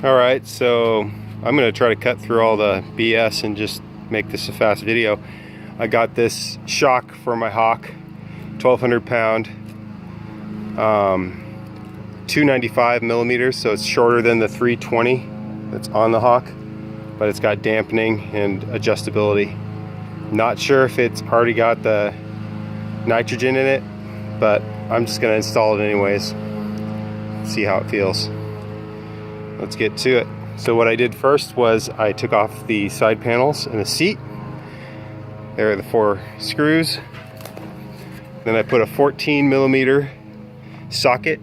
Alright, so I'm going to try to cut through all the BS and just make this a fast video. I got this shock for my Hawk, 1200 pound, 295 millimeters, so it's shorter than the 320 that's on the Hawk, but it's got dampening and adjustability. Not sure if it's already got the nitrogen in it, but I'm just going to install it anyways, see how it feels. Let's get to it. So what I did first was I took off the side panels and the seat. There are the 4 screws. Then I put a 14 millimeter socket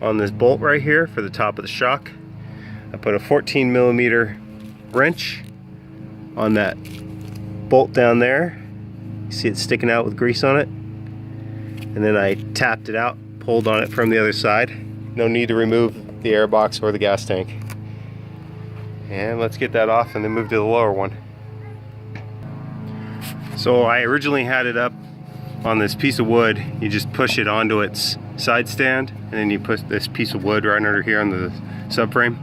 on this bolt right here for the top of the shock. I put a 14 millimeter wrench on that bolt down there. You see it sticking out with grease on it. And then I tapped it out, pulled on it from the other side. No need to remove the air box or the gas tank. And let's get that off and then move to the lower one. So I originally had it up on this piece of wood. You just push it onto its side stand, and then you put this piece of wood right under here on the subframe.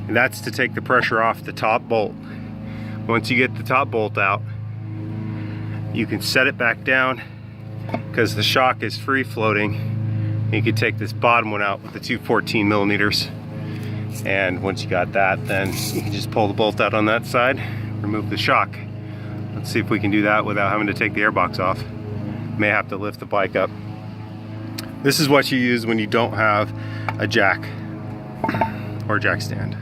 And that's to take the pressure off the top bolt. Once you get the top bolt out, you can set it back down because the shock is free floating. You could take this bottom one out with the 214 millimeters, and once you got that, then you can just pull the bolt out on that side, remove the shock. Let's see if we can do that without having to take the airbox off. May have to lift the bike up. This is what you use when you don't have a jack or jack stand.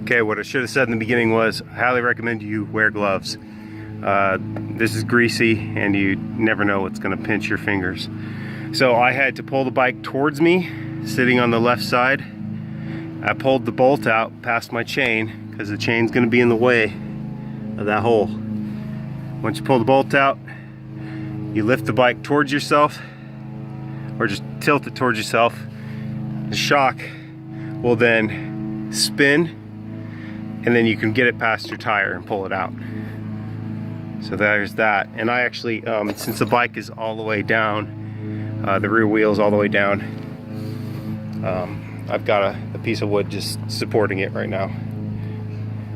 Okay, what I should have said in the beginning was I highly recommend you wear gloves. This is greasy and you never know what's going to pinch your fingers. So I had to pull the bike towards me, sitting on the left side. I pulled the bolt out past my chain because the chain's going to be in the way of that hole. Once you pull the bolt out, you lift the bike towards yourself, or just tilt it towards yourself. The shock will then spin, and then you can get it past your tire and pull it out. So there's that. And I actually, since the bike is all the way down, the rear wheel is all the way down, I've got a piece of wood just supporting it right now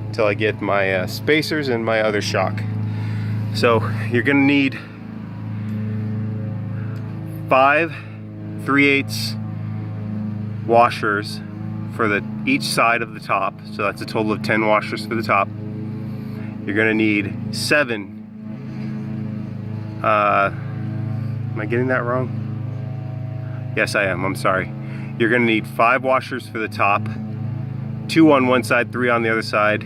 until I get my spacers and my other shock. So you're gonna need 5 3/8 washers for each side of the top, so that's a total of 10 washers for the top. You're gonna need 7. Am I getting that wrong? Yes, I am. I'm sorry. You're gonna need 5 washers for the top, 2 on one side, 3 on the other side,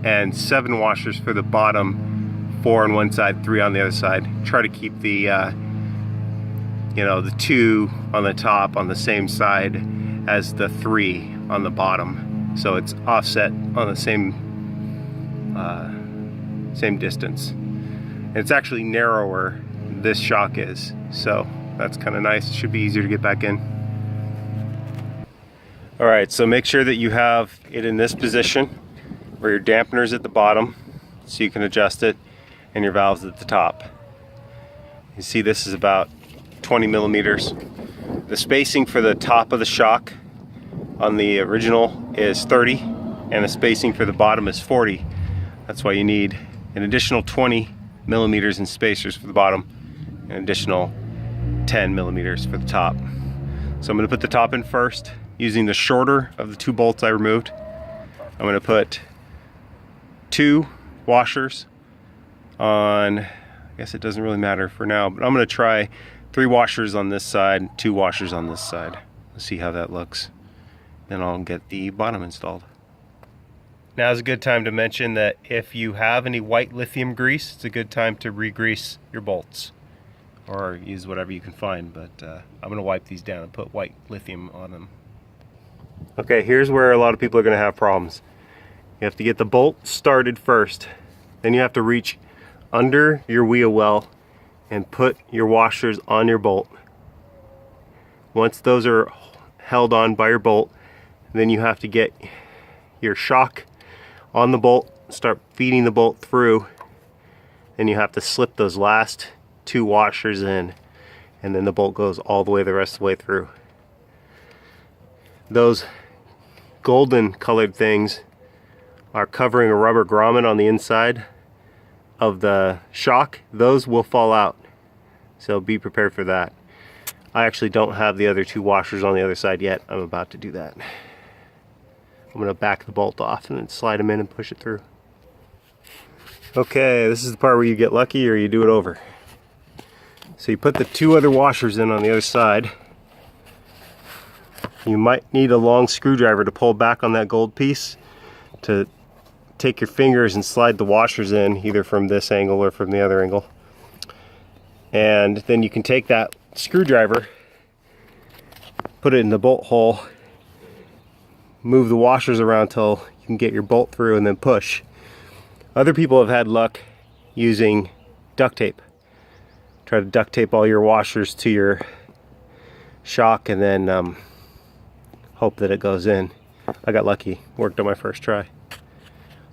and 7 washers for the bottom, 4 on one side, 3 on the other side. Try to keep the the 2 on the top on the same side as the 3 on the bottom, so it's offset on the same distance. It's actually narrower, this shock is, so that's kind of nice. It should be easier to get back in. Alright, so make sure that you have it in this position where your dampener's at the bottom so you can adjust it, and your valve's at the top. You see this is about 20 millimeters. The spacing for the top of the shock on the original is 30, and the spacing for the bottom is 40. That's why you need an additional 20 millimeters in spacers for the bottom, an additional 10 millimeters for the top. So I'm going to put the top in first using the shorter of the 2 bolts I removed. I'm going to put 2 washers on, I guess it doesn't really matter for now, but I'm going to try 3 washers on this side, 2 washers on this side. Let's see how that looks. Then I'll get the bottom installed. Now is a good time to mention that if you have any white lithium grease, it's a good time to re-grease your bolts, or use whatever you can find, but I'm going to wipe these down and put white lithium on them. Okay, here's where a lot of people are going to have problems. You have to get the bolt started first, then you have to reach under your wheel well and put your washers on your bolt. Once those are held on by your bolt, then you have to get your shock on the bolt, start feeding the bolt through, and you have to slip those last 2 washers in, and then the bolt goes all the rest of the way through. those golden colored things are covering a rubber grommet on the inside of the shock. Those will fall out, so be prepared for that. I actually don't have the other 2 washers on the other side yet. I'm about to do that. I'm going to back the bolt off and then slide them in and push it through. Okay, this is the part where you get lucky or you do it over. So you put the 2 other washers in on the other side. You might need a long screwdriver to pull back on that gold piece to take your fingers and slide the washers in, either from this angle or from the other angle. And then you can take that screwdriver, put it in the bolt hole, move the washers around till you can get your bolt through, and then push. Other people have had luck using duct tape. Try to duct tape all your washers to your shock and then hope that it goes in. I got lucky, worked on my first try.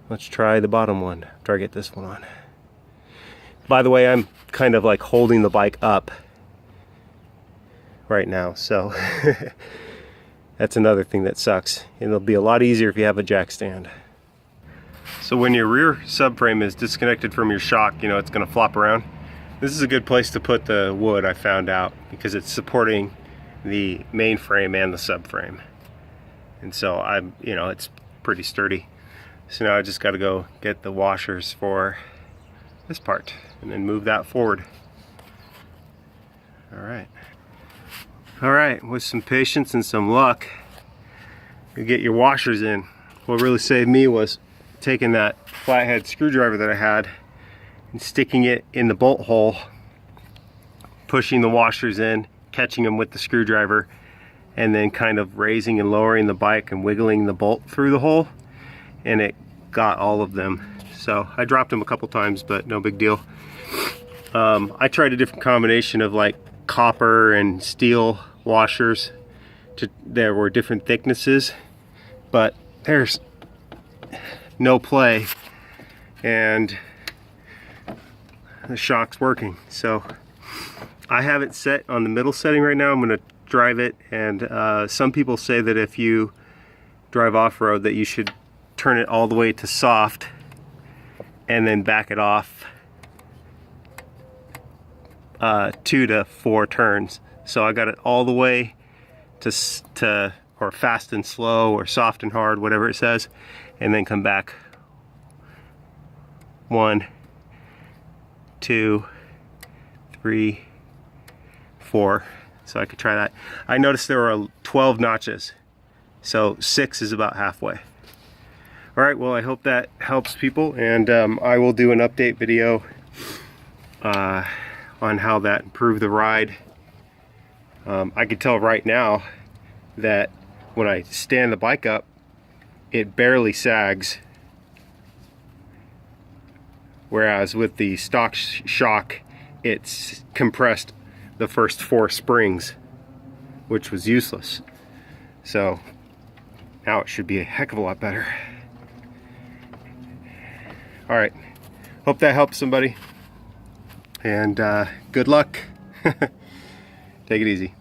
Let's try the bottom one after I get this one on. By the way, I'm kind of like holding the bike up right now, so that's another thing that sucks. It'll be a lot easier if you have a jack stand. So when your rear subframe is disconnected from your shock, you know, it's going to flop around. This is a good place to put the wood, I found out, because it's supporting the main frame and the subframe. And so it's pretty sturdy. So now I just got to go get the washers for this part and then move that forward. All right, with some patience and some luck, you get your washers in. What really saved me was taking that flathead screwdriver that I had and sticking it in the bolt hole, pushing the washers in, catching them with the screwdriver, and then kind of raising and lowering the bike and wiggling the bolt through the hole, and it got all of them. So I dropped them a couple times, but no big deal. I tried a different combination of like copper and steel washers. There were different thicknesses, but there's no play, and the shock's working. So I have it set on the middle setting right now. I'm going to drive it, and some people say that if you drive off-road that you should turn it all the way to soft and then back it off 2 to 4 turns. So I got it all the way to or fast and slow or soft and hard, whatever it says, and then come back 1, 2, 3, 4. So I could try that. I noticed there were 12 notches, so 6 is about halfway. All right, well, I hope that helps people, and I will do an update video on how that improved the ride. I can tell right now that when I stand the bike up, it barely sags, whereas with the stock shock, it's compressed the first 4 springs, which was useless. So now it should be a heck of a lot better. All right, hope that helps somebody, and good luck. Take it easy.